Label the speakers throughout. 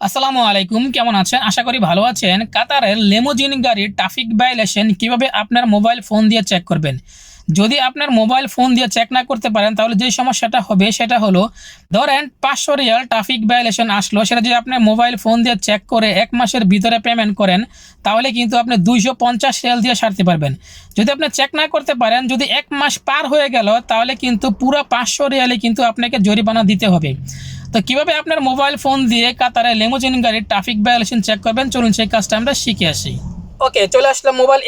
Speaker 1: আসসালামু আলাইকুম, কেমন আছেন? আশা করি ভালো আছেন। কাতারের লিমুজিন গাড়ির ট্রাফিক ভায়োলেশন কিভাবে আপনার মোবাইল ফোন দিয়ে চেক করবেন? যদি আপনার মোবাইল ফোন দিয়ে চেক না করতে পারেন তাহলে যে সমস্যাটা হবে সেটা হলো, ধরেন 500 রিয়াল ট্রাফিক ভায়োলেশন আসলো, সেটা যদি আপনার মোবাইল ফোন দিয়ে চেক করে 1 মাসের ভিতরে পেমেন্ট করেন তাহলে কিন্তু আপনি 250 রিয়াল দিয়ে সারতে পারবেন। যদি আপনি চেক না করতে পারেন, যদি 1 মাস পার হয়ে গেল তাহলে কিন্তু পুরো 500 রিয়ালে কিন্তু আপনাকে জরিমানা দিতে হবে। তো কিভাবে আপনার মোবাইল ফোন দিয়ে কাতারে লিমুজিন গাড়ির ট্রাফিক ভায়োলেশন চেক করবেন, চলুন সেই কাজটা আমরা শিখে আসি। ওকে, চলে আসলাম মোবাইল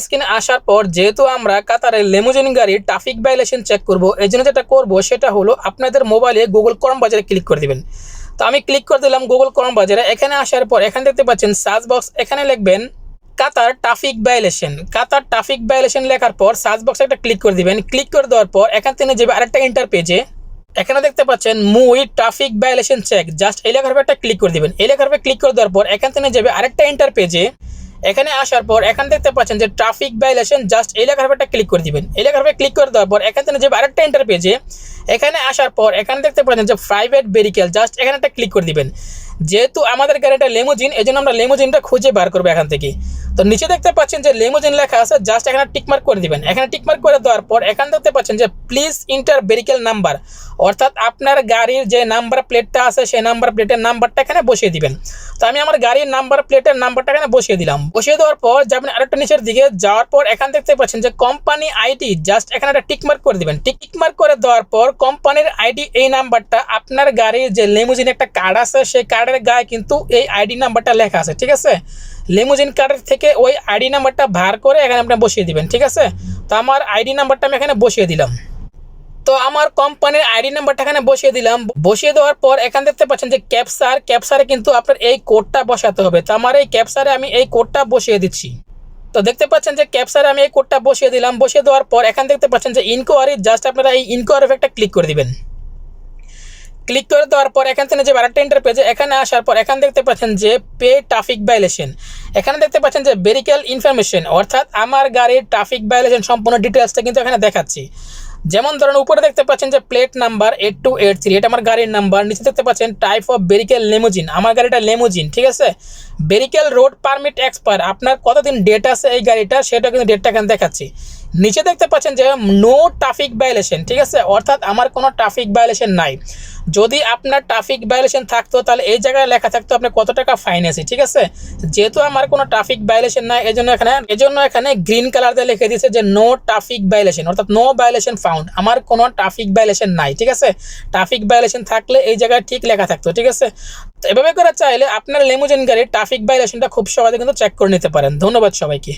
Speaker 1: স্ক্রিনে আসার পর যেহেতু আমরা কাতারের লিমুজিন গাড়ির ট্রাফিক ভায়োলেশন চেক করব, এই জন্য যেটা করব সেটা হলো আপনাদের মোবাইলে গুগল ক্রোম বাজারে ক্লিক করে দিবেন। তো আমি ক্লিক করে দিলাম গুগল ক্রোম বাজারে। এখানে আসার পর এখানে দেখতে পাচ্ছেন সার্চ বক্স, এখানে লিখবেন কাতার ট্রাফিক ভায়োলেশন লেখার পর সার্চ বক্সে একটা ক্লিক করে দিবেন। ক্লিক করে দেওয়ার পর এখান থেকে যাবে আরেকটা ইন্টার পেজে, এখানে দেখতে পাচ্ছেন মুই ট্রাফিক ভায়োলেশন চেক, জাস্ট এই লেখার উপর একটা ক্লিক করে দিবেন। এই লেখার উপর ক্লিক করে দেওয়ার পর এখান থেকে যাবে আরেকটা ইন্টার পেজে, এখানে আসার পর এখানে দেখতে পাচ্ছেন যে ট্রাফিক ভায়োলেশন, জাস্ট এই লেখার উপর একটা ক্লিক করে দিবেন। এই লেখার উপর ক্লিক করে দেওয়ার পর এখান থেকে যাবে আরেকটা ইন্টার পেজে, এখানে আসার পর এখানে দেখতে পাচ্ছেন যে প্রাইভেট ভেহিকল, জাস্ট এখানে একটা ক্লিক করে দিবেন। যেহেতু আমাদের গাড়িটা লিমুজিন, এই জন্য আমরা লিমুজিনটা খুঁজে বার করবো এখান থেকে। তো নিচে দেখতে পাচ্ছেন যে লিমুজিন লেখা আছে, জাস্ট এখানে টিকমার্ক করে দিবেন। এখানে টিকমার্ক করে দেওয়ার পর এখানে দেখতে পাচ্ছেন যে প্লিজ ইন্টার ভেহিকল নাম্বার, অর্থাৎ আপনার গাড়ির যে নাম্বার প্লেটটা আছে সেই নাম্বার প্লেটের নাম্বারটা এখানে বসিয়ে দিবেন। তো আমি আমার গাড়ির নাম্বার প্লেটের নাম্বারটা এখানে বসিয়ে দিলাম। বসিয়ে দেওয়ার পর যাবেন আরেকটা নিচের দিকে, যাওয়ার পর এখানে দেখতে পাচ্ছেন যে কোম্পানি আইডি, জাস্ট এখানে একটা টিকমার্ক করে দিবেন। টিকমার্ক করে দেওয়ার পর কোম্পানির আইডি, এই নাম্বারটা আপনার গাড়ির যে লিমুজিন একটা কার্ড আছে সেই কার্ডের গায়ে কিন্তু এই আইডি নাম্বারটা লেখা আছে, ঠিক আছে? লিমুজিন কার্ডের থেকে ওই আইডি নাম্বারটা ভার করে এখানে আপনি বসিয়ে দিবেন, ঠিক আছে? তো আমার আইডি নাম্বারটা আমি এখানে বসিয়ে দিলাম। তো আমার কোম্পানির আইডি নাম্বারটা এখানে বসিয়ে দিলাম। বসিয়ে দেওয়ার পর এখানে দেখতে পাচ্ছেন যে ক্যাপচারে কিন্তু আপনার এই কোডটা বসাতে হবে। তো আমার এই ক্যাপচারে আমি এই কোডটা বসিয়ে দিচ্ছি। তো দেখতে পাচ্ছেন যে ক্যাপচারে আমি এই কোডটা বসিয়ে দিলাম। বসিয়ে দেওয়ার পর এখানে দেখতে পাচ্ছেন যে ইনকোয়ারি, জাস্ট আপনারা এই ইনকোয়ারি একটা ক্লিক করে দিবেন। ক্লিক করে দেওয়ার পর এখান থেকে যে আরেকটা ইন্টার পেজে, এখানে আসার পর এখানে দেখতে পাচ্ছেন যে পে ট্রাফিক ভায়োলেশন, এখানে দেখতে পাচ্ছেন যে ভেহিকল ইনফরমেশন, অর্থাৎ আমার গাড়ির ট্রাফিক ভায়োলেশন সম্পূর্ণ ডিটেলসটা কিন্তু এখানে দেখাচ্ছি। যেমন ধরুন উপরে দেখতে পাচ্ছেন যে প্লেট নাম্বার 8283, এটা আমার গাড়ির নাম্বার। নিচে দেখতে পাচ্ছেন টাইপ অফ ভেহিকল লিমুজিন, আমার গাড়িটা লিমুজিন, ঠিক আছে? ভেহিকল রোড পারমিট এক্সপায়ার, আপনার কতদিন ডেট আছে এই গাড়িটা সেটা কিন্তু ডেটটা এখানে দেখাচ্ছি। নিচে দেখতে পাচ্ছেন যে নো ট্রাফিক ভায়োলেশন, ঠিক আছে? অর্থাৎ আমার কোনো ট্রাফিক ভায়োলেশন নাই। যদি আপনার ট্রাফিক ভায়োলেশন থাকতো তাহলে এই জায়গায় লেখা থাকতো আপনি কত টাকা ফাইন আছে, ঠিক আছে? যেহেতু আমার কোনো ট্রাফিক ভায়োলেশন নাই, এজন্য এখানে গ্রিন কালার দিয়ে লিখে দিয়েছে যে নো ট্রাফিক ভায়োলেশন, অর্থাৎ নো ভায়োলেশন ফাউন্ড, আমার কোনো ট্রাফিক ভায়োলেশন নাই, ঠিক আছে? ট্রাফিক ভায়োলেশন থাকলে এই জায়গায় ঠিক লেখা থাকতো, ঠিক আছে? তো এভাবে করে চাইলে আপনার লিমুজিন গাড়ির ট্রাফিক ভায়োলেশনটা খুব সহজে কিন্তু চেক করে নিতে পারেন। ধন্যবাদ সবাইকে।